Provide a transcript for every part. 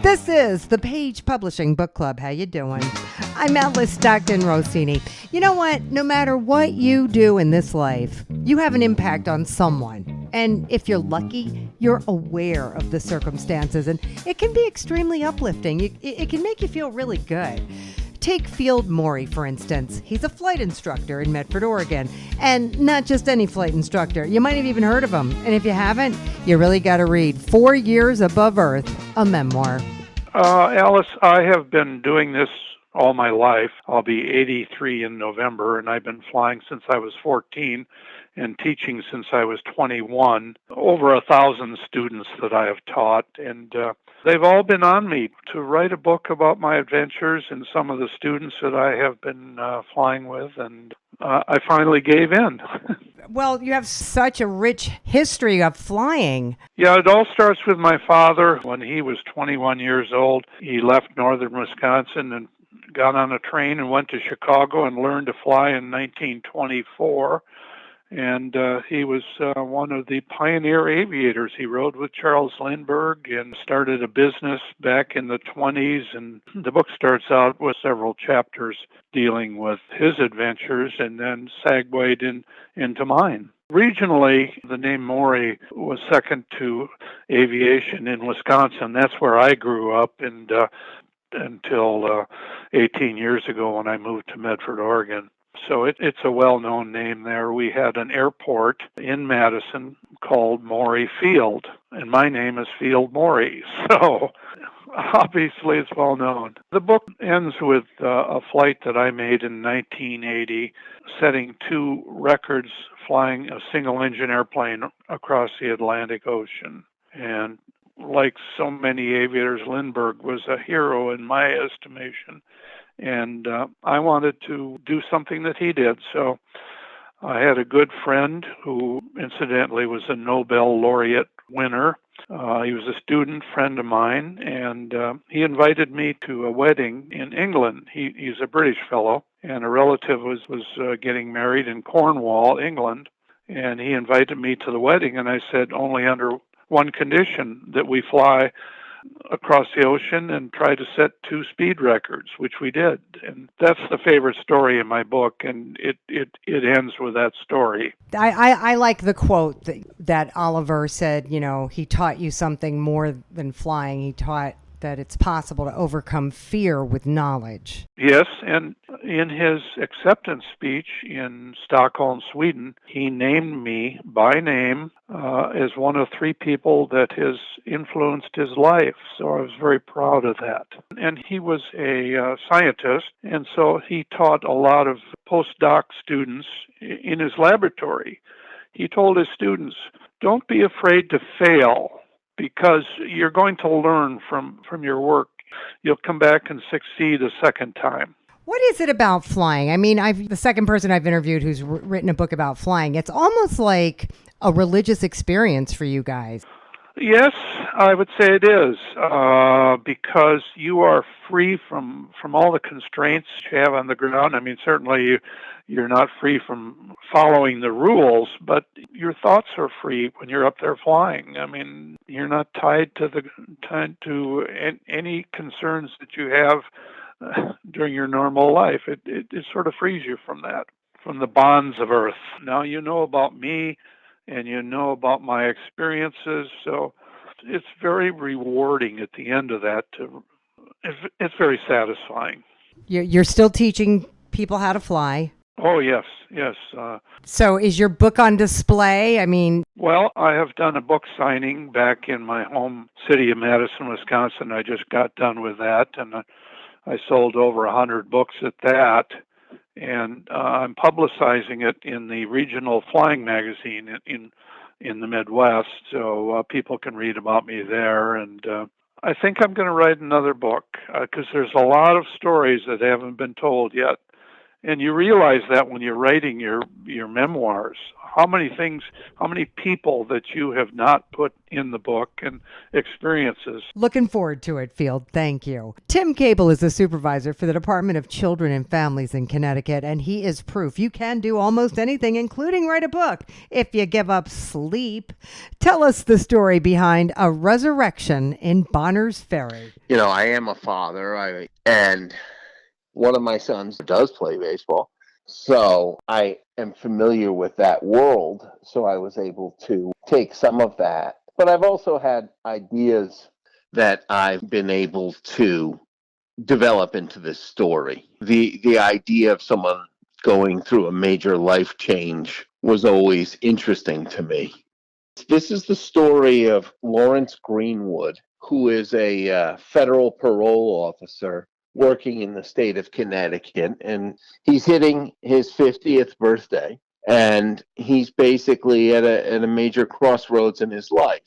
This is the Page Publishing Book Club. How you doing? I'm Alice Stockton Rossini. You know what? No matter what you do in this life, you have an impact on someone. And if you're lucky, you're aware of the circumstances. And it can be extremely uplifting. It can make you feel really good. Take Field Morey, for instance. He's a flight instructor in Medford, Oregon. And not just any flight instructor. You might have even heard of him. And if you haven't, you really got to read 4 Years Above Earth, a memoir. Alice, I have been doing this all my life. I'll be 83 in November, and I've been flying since I was 14 and teaching since I was 21. Over 1,000 students that I have taught, and they've all been on me to write a book about my adventures and some of the students that I have been flying with, and I finally gave in. Well, you have such a rich history of flying. Yeah, it all starts with my father. When he was 21 years old, he left northern Wisconsin and got on a train and went to Chicago and learned to fly in 1924. And he was one of the pioneer aviators. He rode with Charles Lindbergh and started a business back in the 20s. And the book starts out with several chapters dealing with his adventures and then segued into mine. Regionally, the name Morey was second to aviation in Wisconsin. That's where I grew up and until 18 years ago when I moved to Medford, Oregon. So it's a well-known name there. We had an airport in Madison called Morey Field, and my name is Field Morey. So obviously it's well-known. The book ends with a flight that I made in 1980, setting 2 records flying a single-engine airplane across the Atlantic Ocean. And like so many aviators, Lindbergh was a hero in my estimation. And I wanted to do something that he did. So I had a good friend who, incidentally, was a Nobel laureate winner. He was a student friend of mine, and he invited me to a wedding in England. He's a British fellow, and a relative was getting married in Cornwall, England. And he invited me to the wedding, and I said only under one condition, that we fly across the ocean and try to set 2 speed records, which we did. And that's the favorite story in my book, and it ends with that story. I like the quote that Oliver said, you know, he taught you something more than flying. He taught that it's possible to overcome fear with knowledge. Yes, and in his acceptance speech in Stockholm, Sweden, he named me by name as one of 3 people that has influenced his life. So I was very proud of that. And he was a scientist, and so he taught a lot of postdoc students in his laboratory. He told his students, don't be afraid to fail, because you're going to learn from your work. You'll come back and succeed a second time. What is it about flying? I mean, the second person I've interviewed who's written a book about flying, it's almost like a religious experience for you guys. Yes, I would say it is, because you are free from all the constraints you have on the ground. I mean, certainly you're not free from following the rules, but your thoughts are free when you're up there flying. I mean, you're not tied to any concerns that you have during your normal life. It sort of frees you from that, from the bonds of Earth. Now you know about me, and you know about my experiences, so it's very rewarding at the end of that. It's very satisfying. You're still teaching people how to fly? Oh, yes. So is your book on display? I mean... Well, I have done a book signing back in my home city of Madison, Wisconsin. I just got done with that, and I sold over 100 books at that. And I'm publicizing it in the regional flying magazine in the Midwest, so people can read about me there. And I think I'm going to write another book because there's a lot of stories that haven't been told yet. And you realize that when you're writing your memoirs, how many things, how many people that you have not put in the book and experiences. Looking forward to it, Field. Thank you. Tim Cable is the supervisor for the Department of Children and Families in Connecticut, and he is proof you can do almost anything, including write a book, if you give up sleep. Tell us the story behind A Resurrection in Bonners Ferry. You know, I am a father, and one of my sons does play baseball. So I am familiar with that world. So I was able to take some of that. But I've also had ideas that I've been able to develop into this story. The idea of someone going through a major life change was always interesting to me. This is the story of Lawrence Greenwood, who is a federal parole officer working in the state of Connecticut, and he's hitting his 50th birthday, and he's basically at a major crossroads in his life.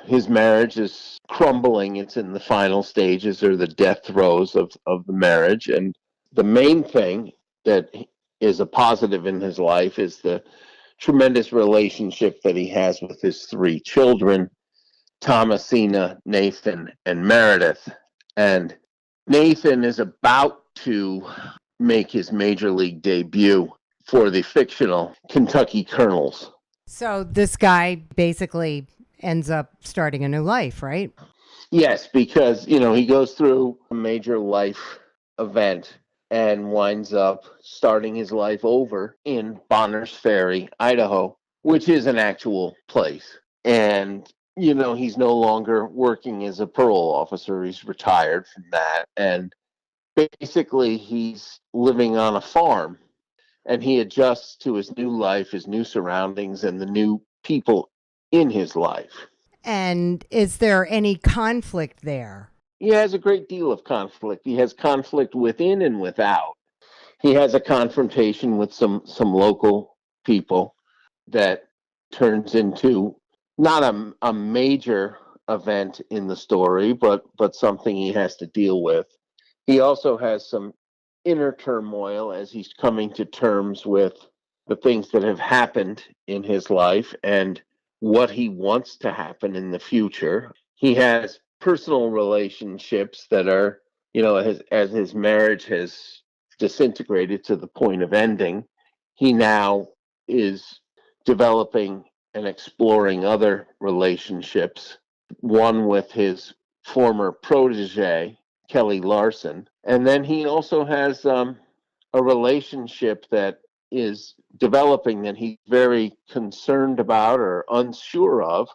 His marriage is crumbling. It's in the final stages or the death throes of the marriage, and the main thing that is a positive in his life is the tremendous relationship that he has with his three children, Thomasina, Nathan, and Meredith. And Nathan is about to make his major league debut for the fictional Kentucky Colonels. So this guy basically ends up starting a new life, right? Yes, because, you know, he goes through a major life event and winds up starting his life over in Bonners Ferry, Idaho, which is an actual place. And you know, he's no longer working as a parole officer. He's retired from that. And basically, he's living on a farm, and he adjusts to his new life, his new surroundings, and the new people in his life. And is there any conflict there? He has a great deal of conflict. He has conflict within and without. He has a confrontation with some local people that turns into not a major event in the story, but something he has to deal with. He also has some inner turmoil as he's coming to terms with the things that have happened in his life and what he wants to happen in the future. He has personal relationships that are, you know, as his marriage has disintegrated to the point of ending, he now is developing and exploring other relationships, one with his former protege, Kelly Larson. And then he also has a relationship that is developing that he's very concerned about or unsure of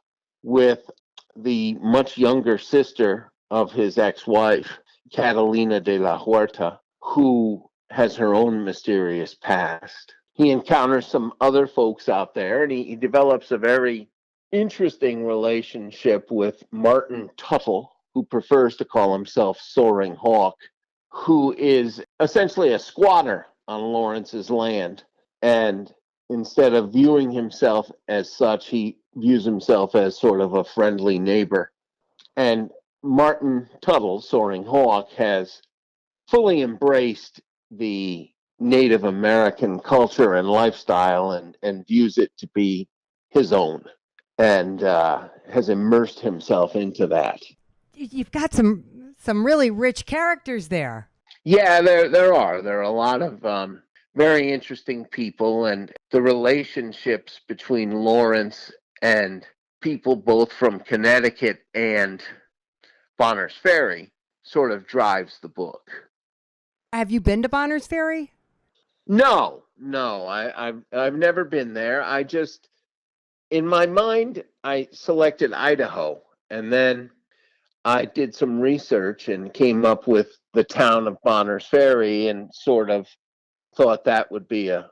with the much younger sister of his ex-wife, Catalina de la Huerta, who has her own mysterious past. He encounters some other folks out there, and he develops a very interesting relationship with Martin Tuttle, who prefers to call himself Soaring Hawk, who is essentially a squatter on Lawrence's land. And instead of viewing himself as such, he views himself as sort of a friendly neighbor. And Martin Tuttle, Soaring Hawk, has fully embraced the Native American culture and lifestyle and views it to be his own and has immersed himself into that. You've got some really rich characters there. Yeah, there are a lot of very interesting people, and the relationships between Lawrence and people both from Connecticut and Bonners Ferry sort of drives the book. Have you been to Bonners Ferry? No, I've never been there. I just, in my mind, I selected Idaho, and then I did some research and came up with the town of Bonners Ferry and sort of thought that would be a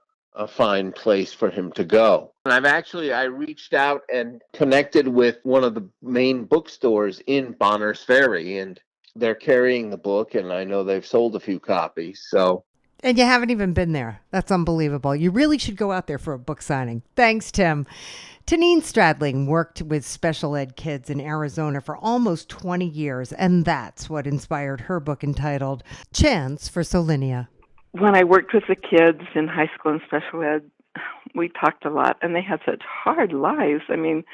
fine place for him to go. And I reached out and connected with one of the main bookstores in Bonners Ferry, and they're carrying the book, and I know they've sold a few copies, so. And you haven't even been there. That's unbelievable. You really should go out there for a book signing. Thanks, Tim. Tanine Stradling worked with special ed kids in Arizona for almost 20 years, and that's what inspired her book entitled Chance for Solinia. When I worked with the kids in high school and special ed, we talked a lot, and they had such hard lives. I mean,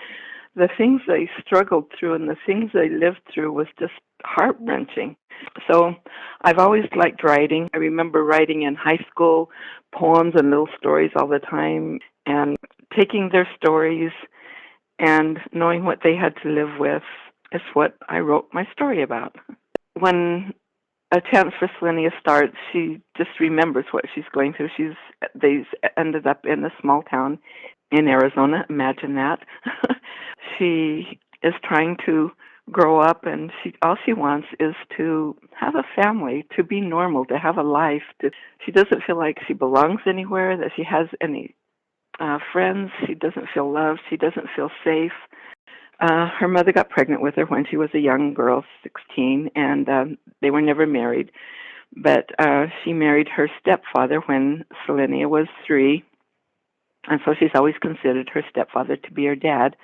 the things they struggled through and the things they lived through was just heart-wrenching. So I've always liked writing. I remember writing in high school poems and little stories all the time, and taking their stories and knowing what they had to live with is what I wrote my story about. When A Chance for Selenia starts, she just remembers what she's going through. They ended up in a small town in Arizona. Imagine that. She is trying to grow up, and all she wants is to have a family, to be normal, to have a life. She doesn't feel like she belongs anywhere, that she has any friends. She doesn't feel loved. She doesn't feel safe. Her mother got pregnant with her when she was a young girl, 16, and they were never married. But she married her stepfather when Selenia was 3, and so she's always considered her stepfather to be her dad.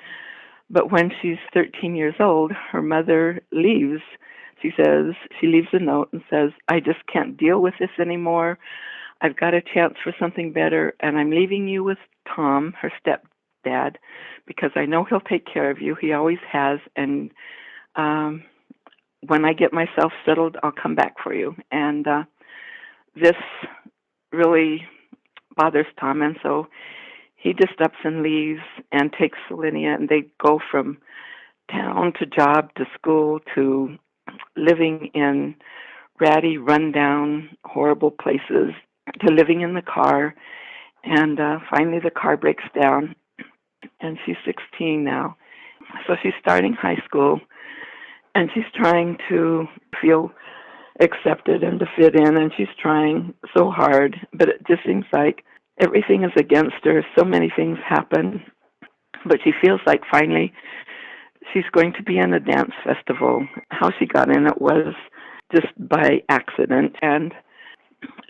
But when she's 13 years old, her mother leaves. She leaves a note and says, "I just can't deal with this anymore. I've got a chance for something better, and I'm leaving you with Tom, her stepdad, because I know he'll take care of you. He always has, and when I get myself settled, I'll come back for you." And this really bothers Tom, and so he just ups and leaves and takes Selenia, and they go from town to job to school to living in ratty, rundown, horrible places, to living in the car. And finally the car breaks down, and she's 16 now. So she's starting high school, and she's trying to feel accepted and to fit in, and she's trying so hard, but it just seems like everything is against her. So many things happen, but she feels like finally she's going to be in a dance festival. How she got in it was just by accident, and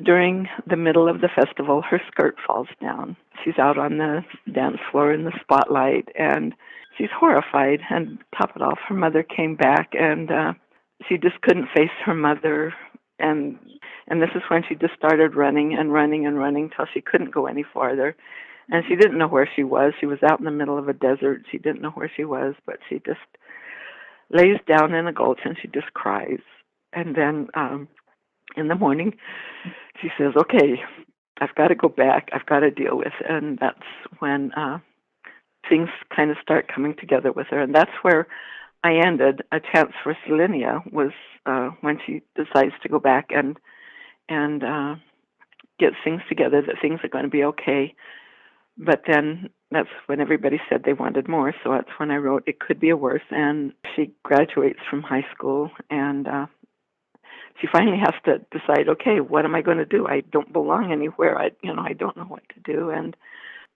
during the middle of the festival, her skirt falls down. She's out on the dance floor in the spotlight, and she's horrified. And top it off, her mother came back, and she just couldn't face her mother. And this is when she just started running and running and running till she couldn't go any farther. And she didn't know where she was. She was out in the middle of a desert. She didn't know where she was, but she just lays down in a gulch and she just cries. And then in the morning, she says, "Okay, I've got to go back. I've got to deal with it." And that's when things kind of start coming together with her. And that's where I ended. A Chance for Selenia was when she decides to go back and get things together, that things are going to be okay. But then that's when everybody said they wanted more, so that's when I wrote It Could Be a Worse. And she graduates from high school, and she finally has to decide, okay, what am I going to do? I don't belong anywhere. I don't know what to do. And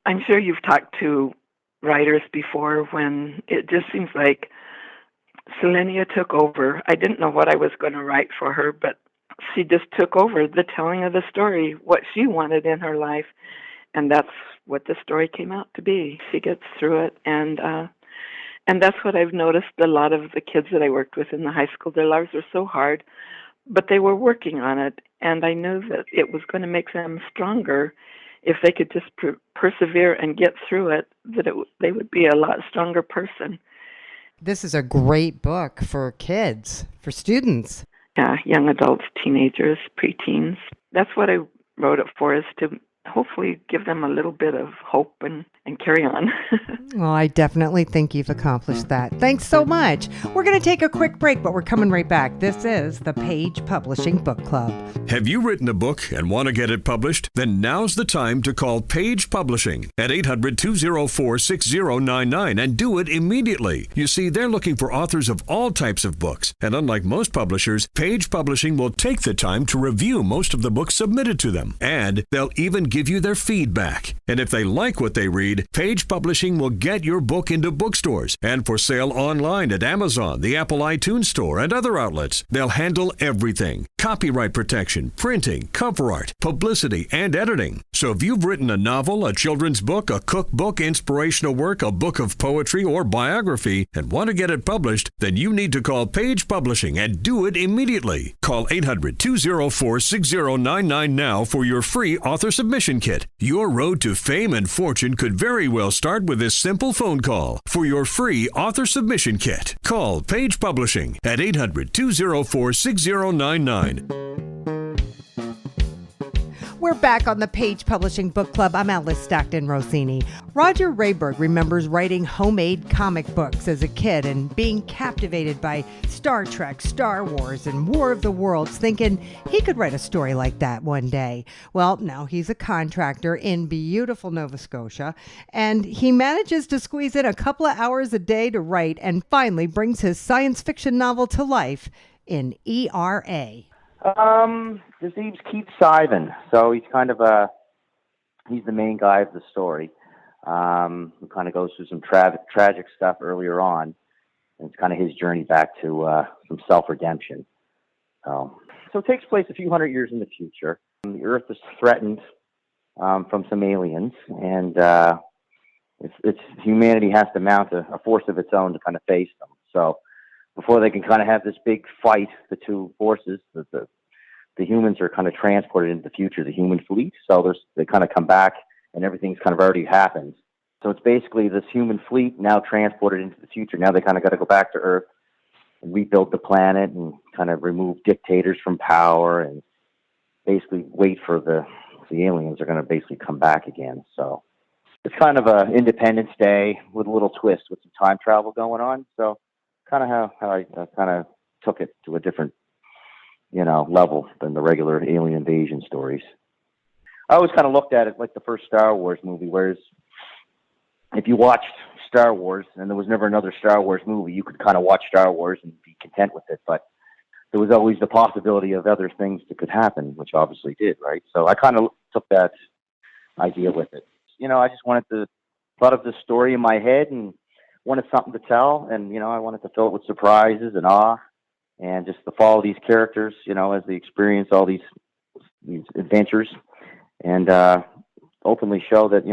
I'm sure you've talked to writers before when it just seems like Selenia took over. I didn't know what I was going to write for her, but she just took over the telling of the story, what she wanted in her life, and that's what the story came out to be. She gets through it, and that's what I've noticed. A lot of the kids that I worked with in the high school, their lives were so hard, but they were working on it, and I knew that it was going to make them stronger if they could just persevere and get through it, that they would be a lot stronger person. This is a great book for kids, for students. Yeah, young adults, teenagers, preteens. That's what I wrote it for, is to hopefully give them a little bit of hope and carry on. Well, I definitely think you've accomplished that. Thanks so much. We're going to take a quick break, but we're coming right back. This is the Page Publishing Book Club. Have you written a book and want to get it published? Then now's the time to call Page Publishing at 800-204-6099 and do it immediately. You see, they're looking for authors of all types of books, and unlike most publishers, Page Publishing will take the time to review most of the books submitted to them, and they'll even give you their feedback. And if they like what they read, Page Publishing will get your book into bookstores and for sale online at Amazon, the Apple iTunes Store, and other outlets. They'll handle everything. copyright protection, printing, cover art, publicity, and editing. So if you've written a novel, a children's book, a cookbook, inspirational work, a book of poetry, or biography, and want to get it published, then you need to call Page Publishing and do it immediately. Call 800-204-6099 now for your free author submission kit. Your road to fame and fortune could very well start with this simple phone call. For your free author submission kit, call Page Publishing at 800-204-6099. We're back on the Page Publishing Book Club. I'm Alice Stockton Rossini. Roger Rayberg remembers writing homemade comic books as a kid and being captivated by Star Trek, Star Wars, and War of the Worlds, thinking he could write a story like that one day. Well, now he's a contractor in beautiful Nova Scotia, and he manages to squeeze in a couple of hours a day to write and finally brings his science fiction novel to life in ERA. His name's Keith Simon, so he's kind of he's the main guy of the story. Who kind of goes through some tragic stuff earlier on, and it's kind of his journey back to some self-redemption. So it takes place a few hundred years in the future. The Earth is threatened from some aliens, and it's humanity has to mount a force of its own to kind of face them. So before they can kind of have this big fight, the two forces, the humans are kind of transported into the future, the human fleet. So they kind of come back, and everything's kind of already happened. So it's basically this human fleet now transported into the future. Now they kind of got to go back to Earth and rebuild the planet and kind of remove dictators from power and basically wait for the aliens are going to basically come back again. So it's kind of a Independence Day with a little twist with some time travel going on. So kind of how I kind of took it to a different, level than the regular alien invasion stories. I always kind of looked at it like the first Star Wars movie, whereas if you watched Star Wars and there was never another Star Wars movie, you could kind of watch Star Wars and be content with it. But there was always the possibility of other things that could happen, which obviously did, right? So I kind of took that idea with it. I just thought of this story in my head and wanted something to tell, and I wanted to fill it with surprises and awe, and just to follow these characters, as they experience all these adventures, and ultimately show that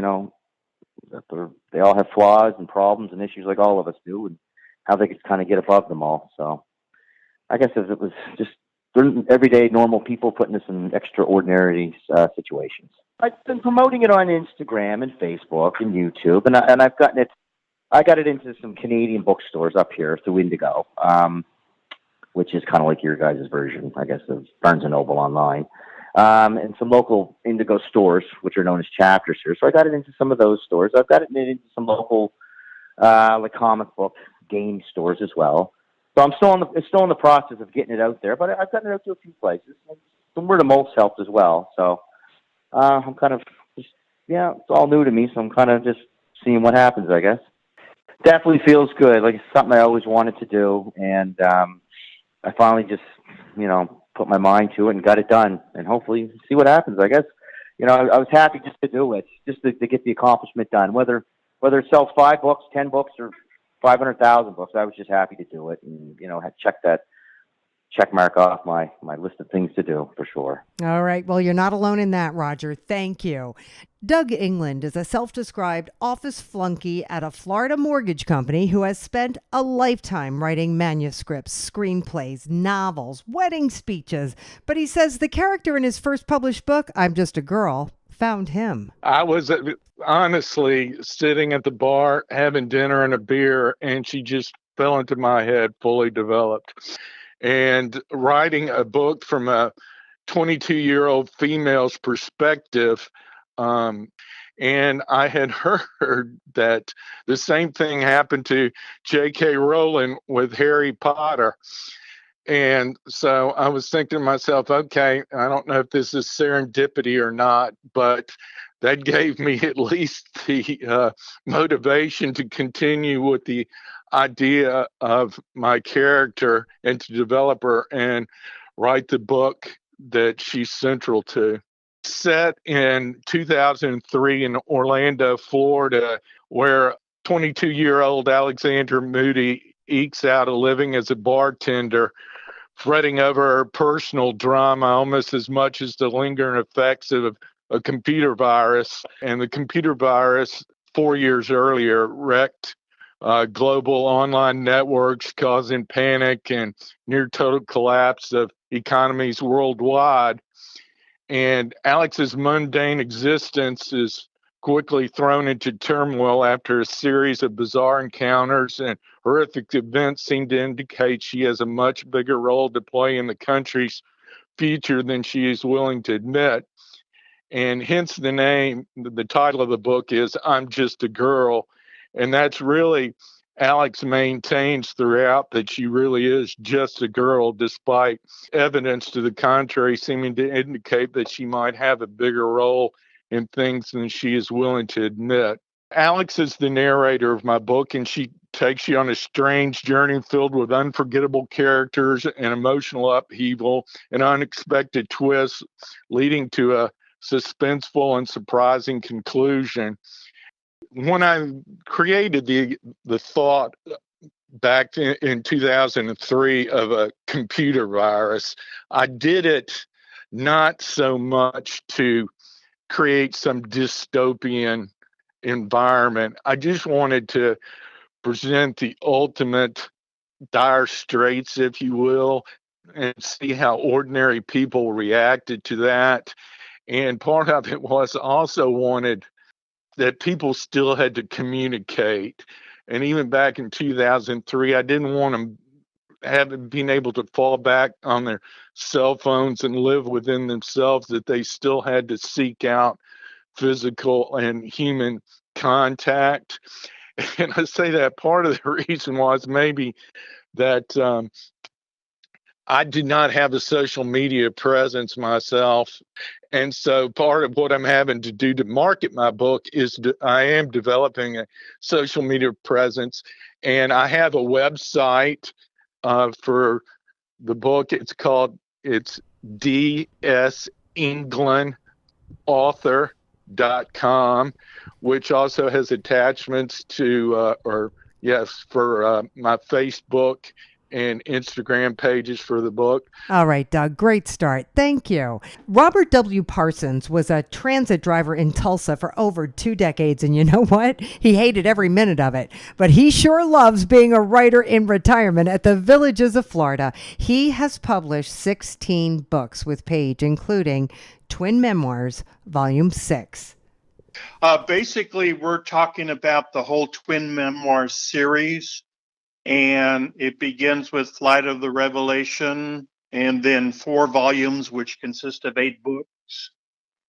that they all have flaws and problems and issues like all of us do, and how they could kind of get above them all. So I guess it was just everyday normal people put into some extraordinary situations. I've been promoting it on Instagram and Facebook and YouTube, and I've gotten it. I got it into some Canadian bookstores up here through Indigo, which is kind of like your guys' version, I guess, of Barnes & Noble online, and some local Indigo stores, which are known as chapters here. So I got it into some of those stores. I've got it into some local like comic book game stores as well. So I'm still in the process of getting it out there, but I've gotten it out to a few places. Some word of mouth helped as well. So I'm kind of it's all new to me, so I'm kind of just seeing what happens, I guess. Definitely feels good. Like it's something I always wanted to do, and I finally just, put my mind to it and got it done, and hopefully see what happens. I guess, I was happy just to do it, just to get the accomplishment done. Whether it sells 5 books, 10 books, or 500,000 books, I was just happy to do it, and had checked that check mark off my list of things to do for sure. All right. Well, you're not alone in that, Roger. Thank you. Doug England is a self-described office flunky at a Florida mortgage company who has spent a lifetime writing manuscripts, screenplays, novels, wedding speeches. But he says the character in his first published book, I'm Just a Girl, found him. I was honestly sitting at the bar having dinner and a beer, and she just fell into my head, fully developed. And writing a book from a 22-year-old female's perspective, and I had heard that the same thing happened to J.K. Rowling with Harry Potter. And so I was thinking to myself, okay, I don't know if this is serendipity or not, but that gave me at least the motivation to continue with the idea of my character and to develop her and write the book that she's central to. Set in 2003 in Orlando, Florida, where 22-year-old Alexander Moody ekes out a living as a bartender fretting over her personal drama almost as much as the lingering effects of a computer virus. And the computer virus 4 years earlier wrecked global online networks, causing panic and near total collapse of economies worldwide. And Alex's mundane existence is quickly thrown into turmoil after a series of bizarre encounters, and horrific events seem to indicate she has a much bigger role to play in the country's future than she is willing to admit. And hence the name, the title of the book is I'm Just a Girl. And that's really, Alex maintains throughout that she really is just a girl, despite evidence to the contrary seeming to indicate that she might have a bigger role in things than she is willing to admit. Alex is the narrator of my book, and she takes you on a strange journey filled with unforgettable characters and emotional upheaval and unexpected twists, leading to a suspenseful and surprising conclusion. When I created the thought back in 2003 of a computer virus, I did it not so much to create some dystopian environment. I just wanted to present the ultimate dire straits, if you will, and see how ordinary people reacted to that. And part of it was also wanted that people still had to communicate. And even back in 2003, I didn't want them being able to fall back on their cell phones and live within themselves, that they still had to seek out physical and human contact. And I say that part of the reason was maybe that I did not have a social media presence myself. And so part of what I'm having to do to market my book is I am developing a social media presence. And I have a website for the book. It's dsenglandauthor.com, which also has attachments to, for my Facebook and Instagram pages for the book. All right, Doug, great start. Thank you. Robert W. Parsons was a transit driver in Tulsa for over 2 decades, and you know what? He hated every minute of it, but he sure loves being a writer in retirement at the Villages of Florida. He has published 16 books with Page, including Twin Memoirs, Volume 6. Basically, we're talking about the whole Twin Memoirs series. And it begins with Flight of the Revelation, and then 4 volumes, which consist of 8 books.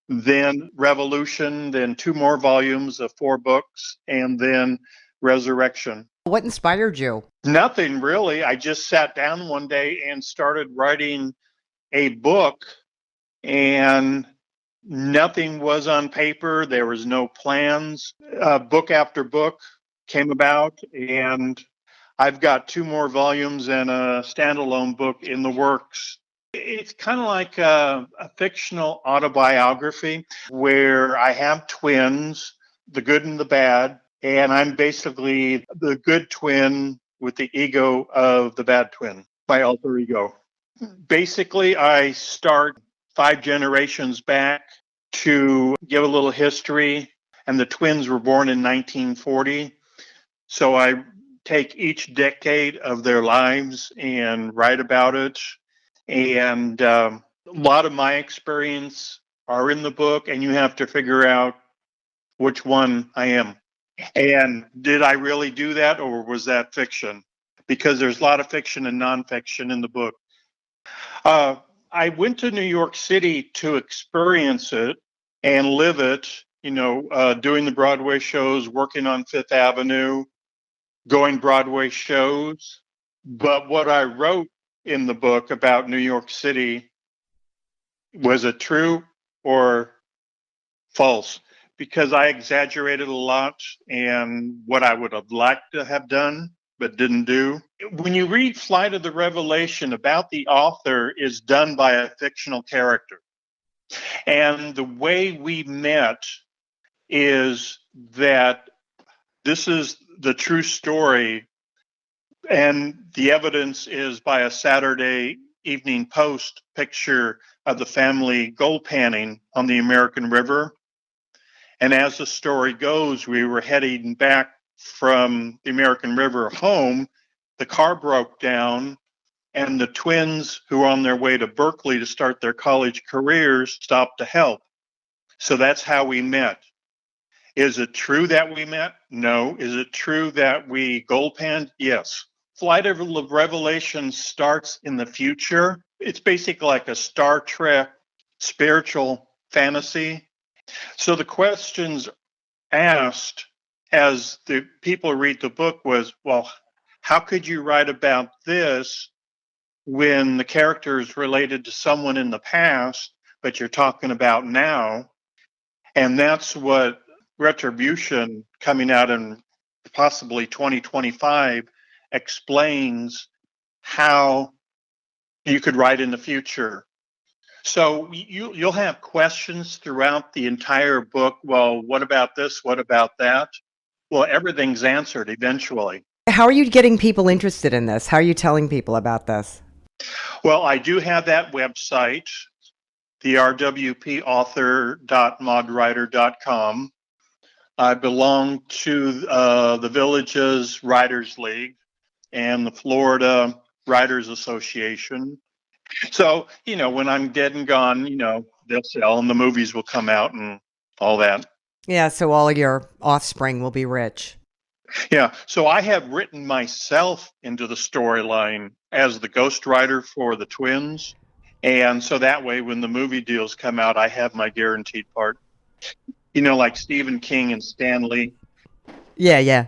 Then Revolution, then 2 more volumes of 4 books, and then Resurrection. What inspired you? Nothing really. I just sat down one day and started writing a book, and nothing was on paper. There was no plans. Book after book came about, and I've got 2 more volumes and a standalone book in the works. It's kind of like a fictional autobiography where I have twins, the good and the bad, and I'm basically the good twin with the ego of the bad twin, my alter ego. Basically, I start 5 generations back to give a little history, and the twins were born in 1940. So I take each decade of their lives and write about it. And a lot of my experience are in the book, and you have to figure out which one I am. And did I really do that, or was that fiction? Because there's a lot of fiction and nonfiction in the book. I went to New York City to experience it and live it, doing the Broadway shows, working on Fifth Avenue, going Broadway shows. But what I wrote in the book about New York City, was it true or false? Because I exaggerated a lot and what I would have liked to have done but didn't do. When you read Flight of the Revelation, about the author is done by a fictional character. And the way we met is that this is the true story, and the evidence is by a Saturday Evening Post picture of the family gold panning on the American River. And as the story goes, we were heading back from the American River home. The car broke down, and the twins who were on their way to Berkeley to start their college careers stopped to help. So that's how we met. Is it true that we met? No. Is it true that we gold panned? Yes. Flight of Revelation starts in the future. It's basically like a Star Trek spiritual fantasy. So the questions asked as the people read the book was, well, how could you write about this when the character is related to someone in the past, but you're talking about now? And that's what Retribution, coming out in possibly 2025, explains how you could write in the future. So you'll have questions throughout the entire book. Well, what about this? What about that? Well, everything's answered eventually. How are you getting people interested in this? How are you telling people about this? Well, I do have that website, the rwpauthor.modwriter.com. I belong to the Villages Writers League and the Florida Writers Association. So, when I'm dead and gone, they'll sell and the movies will come out and all that. Yeah, so all of your offspring will be rich. Yeah, so I have written myself into the storyline as the ghostwriter for the twins. And so that way, when the movie deals come out, I have my guaranteed part. Like Stephen King and Stan Lee. Yeah.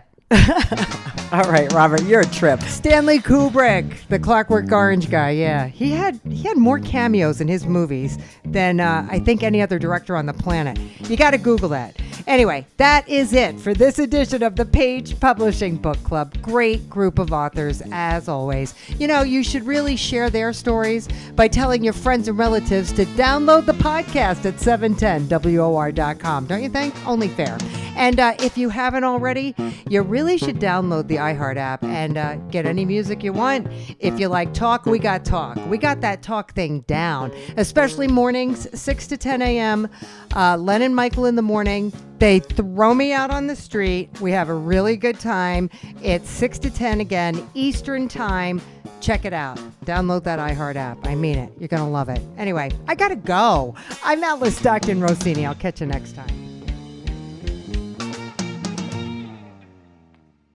All right, Robert, you're a trip. Stanley Kubrick, the Clockwork Orange guy. Yeah, he had more cameos in his movies than I think any other director on the planet. You got to Google that. Anyway, that is it for this edition of the Page Publishing Book Club. Great group of authors, as always. You should really share their stories by telling your friends and relatives to download the podcast at 710WOR.com. Don't you think? Only fair. And if you haven't already, you really should download the iHeart app and get any music you want. If you like talk, we got talk. We got that talk thing down, especially mornings, 6 to 10 a.m. Len and Michael in the morning. They throw me out on the street. We have a really good time. It's 6 to 10 again, Eastern time. Check it out. Download that iHeart app. I mean it. You're going to love it. Anyway, I got to go. I'm Atlas Stockton Rossini. I'll catch you next time.